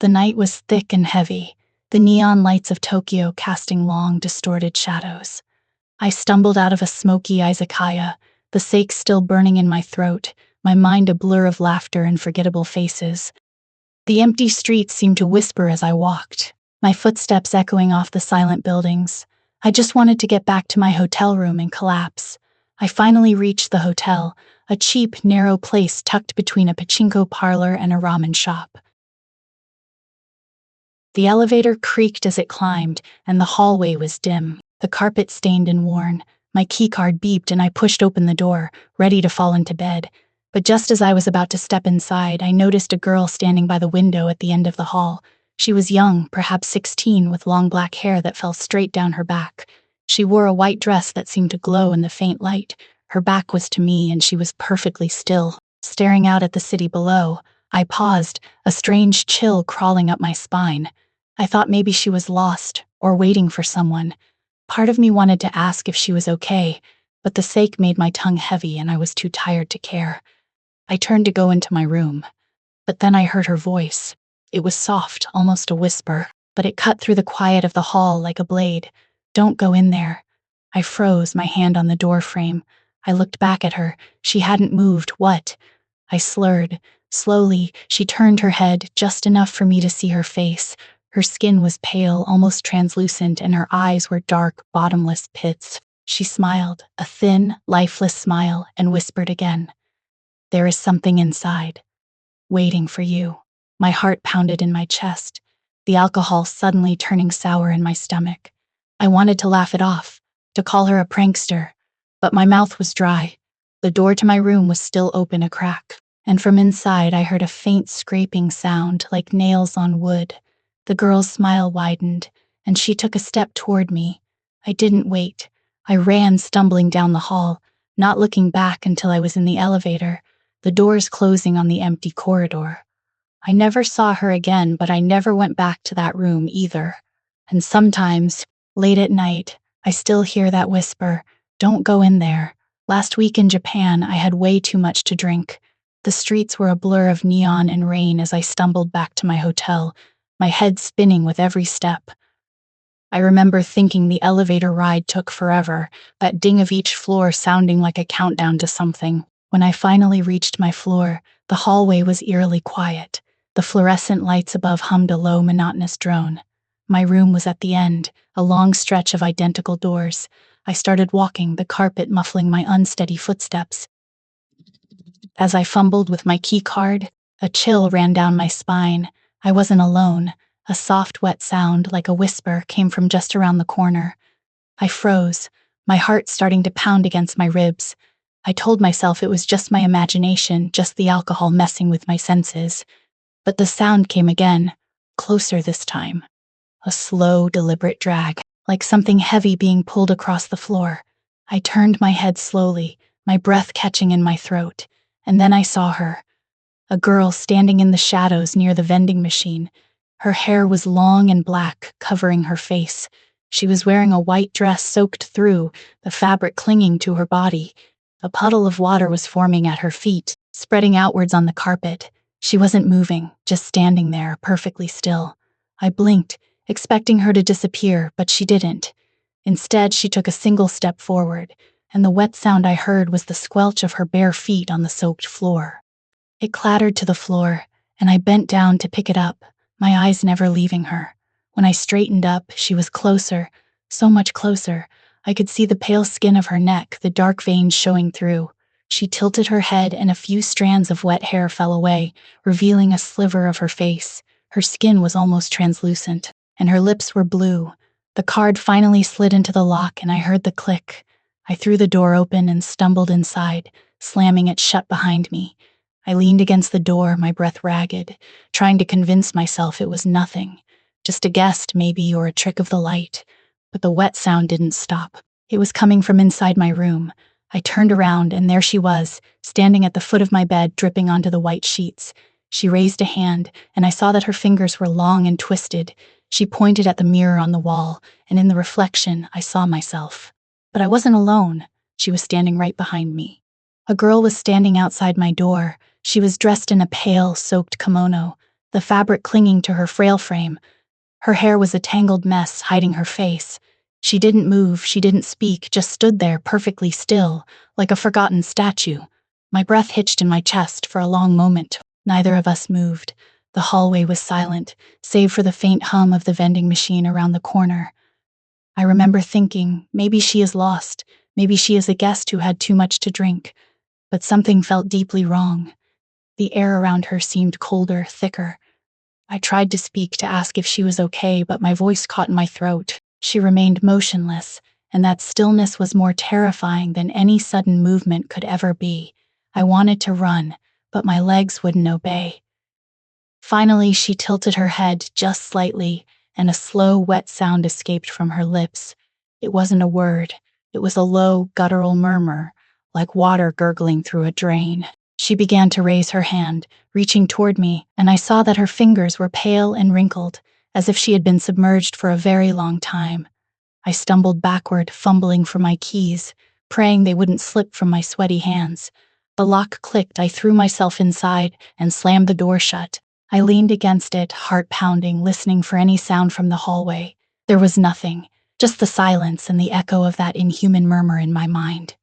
The night was thick and heavy, the neon lights of Tokyo casting long, distorted shadows. I stumbled out of a smoky izakaya, the sake still burning in my throat, my mind a blur of laughter and forgettable faces. The empty streets seemed to whisper as I walked, my footsteps echoing off the silent buildings. I just wanted to get back to my hotel room and collapse. I finally reached the hotel, a cheap, narrow place tucked between a pachinko parlor and a ramen shop. The elevator creaked as it climbed, and the hallway was dim, the carpet stained and worn. My keycard beeped and I pushed open the door, ready to fall into bed. But just as I was about to step inside, I noticed a girl standing by the window at the end of the hall. She was young, perhaps 16, with long black hair that fell straight down her back. She wore a white dress that seemed to glow in the faint light. Her back was to me and she was perfectly still, staring out at the city below. I paused, a strange chill crawling up my spine. I thought maybe she was lost, or waiting for someone. Part of me wanted to ask if she was okay, but the sake made my tongue heavy and I was too tired to care. I turned to go into my room, but then I heard her voice. It was soft, almost a whisper, but it cut through the quiet of the hall like a blade. "Don't go in there." I froze, my hand on the door frame. I looked back at her. She hadn't moved. What? I slurred. Slowly, she turned her head, just enough for me to see her face. Her skin was pale, almost translucent, and her eyes were dark, bottomless pits. She smiled, a thin, lifeless smile, and whispered again, "There is something inside, waiting for you." My heart pounded in my chest, the alcohol suddenly turning sour in my stomach. I wanted to laugh it off, to call her a prankster, but my mouth was dry. The door to my room was still open a crack, and from inside I heard a faint scraping sound like nails on wood. The girl's smile widened, and she took a step toward me. I didn't wait. I ran, stumbling down the hall, not looking back until I was in the elevator, the doors closing on the empty corridor. I never saw her again, but I never went back to that room either. And sometimes, late at night, I still hear that whisper, "Don't go in there." Last week in Japan, I had way too much to drink. The streets were a blur of neon and rain as I stumbled back to my hotel, my head spinning with every step. I remember thinking the elevator ride took forever, that ding of each floor sounding like a countdown to something. When I finally reached my floor, the hallway was eerily quiet. The fluorescent lights above hummed a low, monotonous drone. My room was at the end, a long stretch of identical doors. I started walking, the carpet muffling my unsteady footsteps. As I fumbled with my key card, a chill ran down my spine. I wasn't alone. A soft, wet sound, like a whisper, came from just around the corner. I froze, my heart starting to pound against my ribs. I told myself it was just my imagination, just the alcohol messing with my senses. But the sound came again, closer this time. A slow, deliberate drag, like something heavy being pulled across the floor. I turned my head slowly, my breath catching in my throat, and then I saw her. A girl standing in the shadows near the vending machine. Her hair was long and black, covering her face. She was wearing a white dress soaked through, the fabric clinging to her body. A puddle of water was forming at her feet, spreading outwards on the carpet. She wasn't moving, just standing there, perfectly still. I blinked, expecting her to disappear, but she didn't. Instead, she took a single step forward, and the wet sound I heard was the squelch of her bare feet on the soaked floor. It clattered to the floor, and I bent down to pick it up, my eyes never leaving her. When I straightened up, she was closer, so much closer. I could see the pale skin of her neck, the dark veins showing through. She tilted her head and a few strands of wet hair fell away, revealing a sliver of her face. Her skin was almost translucent, and her lips were blue. The card finally slid into the lock and I heard the click. I threw the door open and stumbled inside, slamming it shut behind me. I leaned against the door, my breath ragged, trying to convince myself it was nothing. Just a guest, maybe, or a trick of the light. But the wet sound didn't stop. It was coming from inside my room. I turned around, and there she was, standing at the foot of my bed, dripping onto the white sheets. She raised a hand, and I saw that her fingers were long and twisted. She pointed at the mirror on the wall, and in the reflection, I saw myself. But I wasn't alone. She was standing right behind me. A girl was standing outside my door. She was dressed in a pale, soaked kimono. the fabric clinging to her frail frame. Her hair was a tangled mess, hiding her face. She didn't move, she didn't speak, just stood there perfectly still, like a forgotten statue. My breath hitched in my chest for a long moment. Neither of us moved. The hallway was silent, save for the faint hum of the vending machine around the corner. I remember thinking, maybe she is lost, maybe she is a guest who had too much to drink. But something felt deeply wrong. The air around her seemed colder, thicker. I tried to speak to ask if she was okay, but my voice caught in my throat. She remained motionless, and that stillness was more terrifying than any sudden movement could ever be. I wanted to run, but my legs wouldn't obey. Finally, she tilted her head just slightly, and a slow, wet sound escaped from her lips. It wasn't a word. It was a low, guttural murmur, like water gurgling through a drain. She began to raise her hand, reaching toward me, and I saw that her fingers were pale and wrinkled, as if she had been submerged for a very long time. I stumbled backward, fumbling for my keys, praying they wouldn't slip from my sweaty hands. The lock clicked, I threw myself inside and slammed the door shut. I leaned against it, heart pounding, listening for any sound from the hallway. There was nothing, just the silence and the echo of that inhuman murmur in my mind.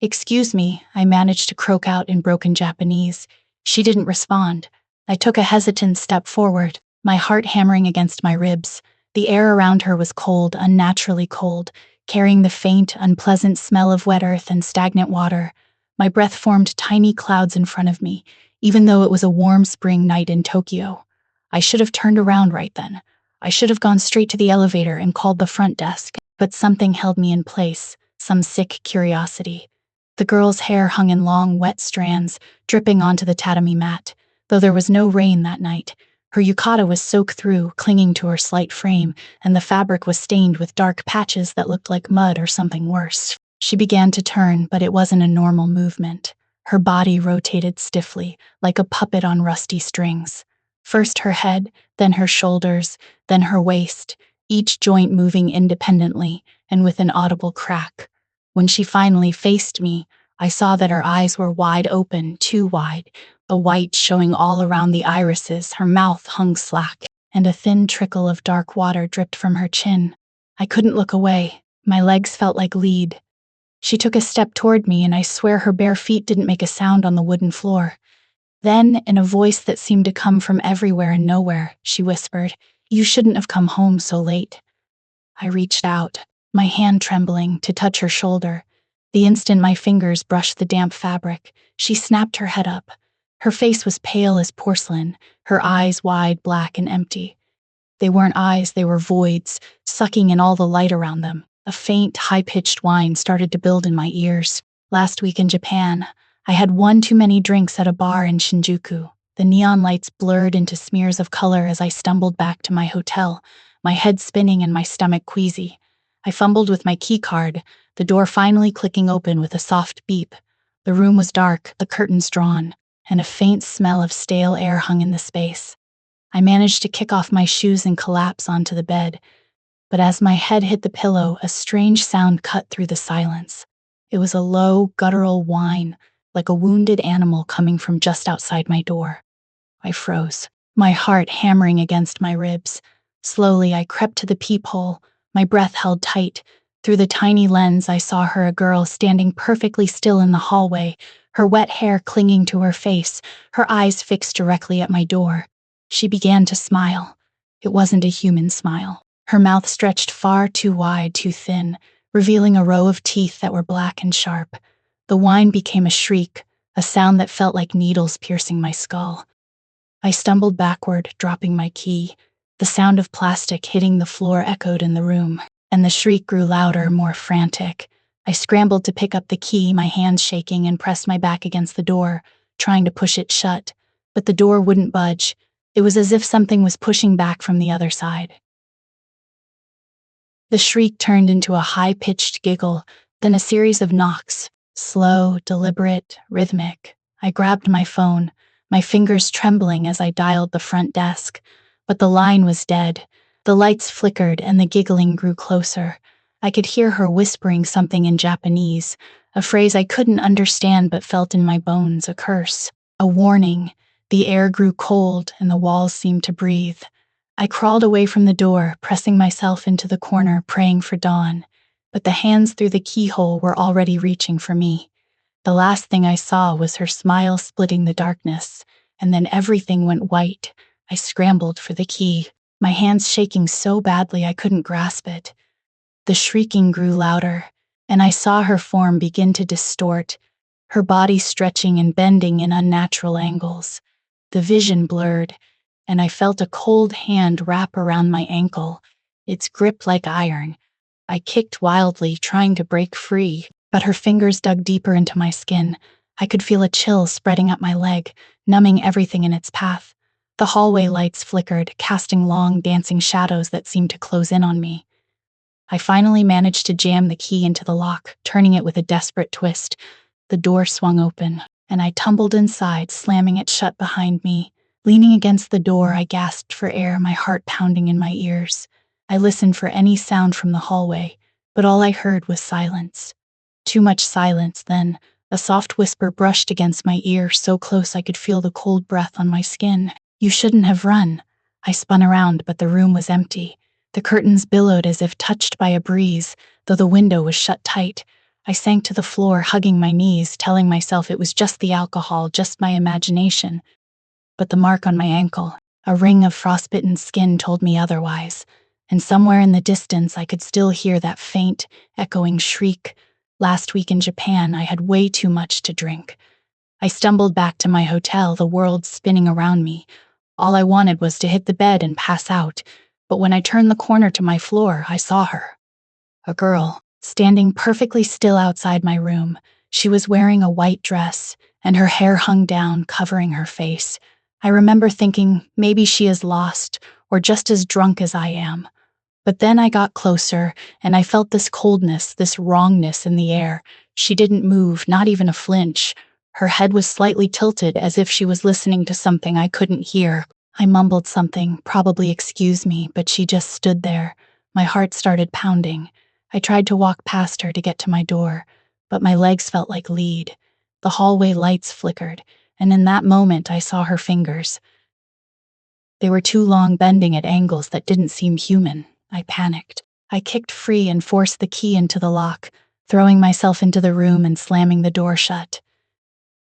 "Excuse me," I managed to croak out in broken Japanese. She didn't respond. I took a hesitant step forward, my heart hammering against my ribs. The air around her was cold, unnaturally cold, carrying the faint, unpleasant smell of wet earth and stagnant water. My breath formed tiny clouds in front of me, even though it was a warm spring night in Tokyo. I should have turned around right then. I should have gone straight to the elevator and called the front desk, but something held me in place, some sick curiosity. The girl's hair hung in long, wet strands, dripping onto the tatami mat. Though there was no rain that night, her yukata was soaked through, clinging to her slight frame, and the fabric was stained with dark patches that looked like mud or something worse. She began to turn, but it wasn't a normal movement. Her body rotated stiffly, like a puppet on rusty strings. First her head, then her shoulders, then her waist, each joint moving independently and with an audible crack. When she finally faced me, I saw that her eyes were wide open, too wide, the white showing all around the irises. Her mouth hung slack, and a thin trickle of dark water dripped from her chin. I couldn't look away. My legs felt like lead. She took a step toward me, and I swear her bare feet didn't make a sound on the wooden floor. Then, in a voice that seemed to come from everywhere and nowhere, she whispered, "You shouldn't have come home so late." I reached out, my hand trembling, to touch her shoulder. The instant my fingers brushed the damp fabric, she snapped her head up. Her face was pale as porcelain, her eyes wide, black, and empty. They weren't eyes, they were voids, sucking in all the light around them. A faint, high-pitched whine started to build in my ears. Last week in Japan, I had one too many drinks at a bar in Shinjuku. The neon lights blurred into smears of color as I stumbled back to my hotel, my head spinning and my stomach queasy. I fumbled with my keycard, the door finally clicking open with a soft beep. The room was dark, the curtains drawn, and a faint smell of stale air hung in the space. I managed to kick off my shoes and collapse onto the bed, but as my head hit the pillow, a strange sound cut through the silence. It was a low, guttural whine, like a wounded animal coming from just outside my door. I froze, my heart hammering against my ribs. Slowly, I crept to the peephole, my breath held tight. Through the tiny lens, I saw her, a girl, standing perfectly still in the hallway, her wet hair clinging to her face, her eyes fixed directly at my door. She began to smile. It wasn't a human smile. Her mouth stretched far too wide, too thin, revealing a row of teeth that were black and sharp. The whine became a shriek, a sound that felt like needles piercing my skull. I stumbled backward, dropping my key. The sound of plastic hitting the floor echoed in the room, and the shriek grew louder, more frantic. I scrambled to pick up the key, my hands shaking, and pressed my back against the door, trying to push it shut. But the door wouldn't budge. It was as if something was pushing back from the other side. The shriek turned into a high-pitched giggle, then a series of knocks, slow, deliberate, rhythmic. I grabbed my phone, my fingers trembling as I dialed the front desk. But the line was dead. The lights flickered and the giggling grew closer. I could hear her whispering something in Japanese, a phrase I couldn't understand but felt in my bones, a curse, a warning. The air grew cold and the walls seemed to breathe. I crawled away from the door, pressing myself into the corner, praying for dawn. But the hands through the keyhole were already reaching for me. The last thing I saw was her smile splitting the darkness, and then everything went white. I scrambled for the key, my hands shaking so badly I couldn't grasp it. The shrieking grew louder, and I saw her form begin to distort, her body stretching and bending in unnatural angles. The vision blurred, and I felt a cold hand wrap around my ankle, its grip like iron. I kicked wildly, trying to break free, but her fingers dug deeper into my skin. I could feel a chill spreading up my leg, numbing everything in its path. The hallway lights flickered, casting long, dancing shadows that seemed to close in on me. I finally managed to jam the key into the lock, turning it with a desperate twist. The door swung open, and I tumbled inside, slamming it shut behind me. Leaning against the door, I gasped for air, my heart pounding in my ears. I listened for any sound from the hallway, but all I heard was silence. Too much silence, then. A soft whisper brushed against my ear, so close I could feel the cold breath on my skin. "You shouldn't have run." I spun around, but the room was empty. The curtains billowed as if touched by a breeze, though the window was shut tight. I sank to the floor, hugging my knees, telling myself it was just the alcohol, just my imagination. But the mark on my ankle, a ring of frostbitten skin, told me otherwise. And somewhere in the distance I could still hear that faint, echoing shriek. Last week in Japan, I had way too much to drink. I stumbled back to my hotel, the world spinning around me. All I wanted was to hit the bed and pass out. But when I turned the corner to my floor, I saw her. A girl, standing perfectly still outside my room. She was wearing a white dress, and her hair hung down, covering her face. I remember thinking, maybe she is lost, or just as drunk as I am. But then I got closer, and I felt this coldness, this wrongness in the air. She didn't move, not even a flinch. Her head was slightly tilted, as if she was listening to something I couldn't hear. I mumbled something, probably "excuse me," but she just stood there. My heart started pounding. I tried to walk past her to get to my door, but my legs felt like lead. The hallway lights flickered, and in that moment I saw her fingers. They were too long, bending at angles that didn't seem human. I panicked. I kicked free and forced the key into the lock, throwing myself into the room and slamming the door shut.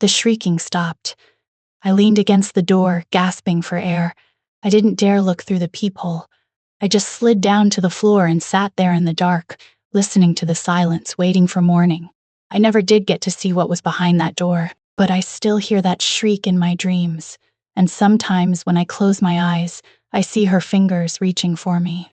The shrieking stopped. I leaned against the door, gasping for air. I didn't dare look through the peephole. I just slid down to the floor and sat there in the dark, listening to the silence, waiting for morning. I never did get to see what was behind that door, but I still hear that shriek in my dreams. And sometimes when I close my eyes, I see her fingers reaching for me.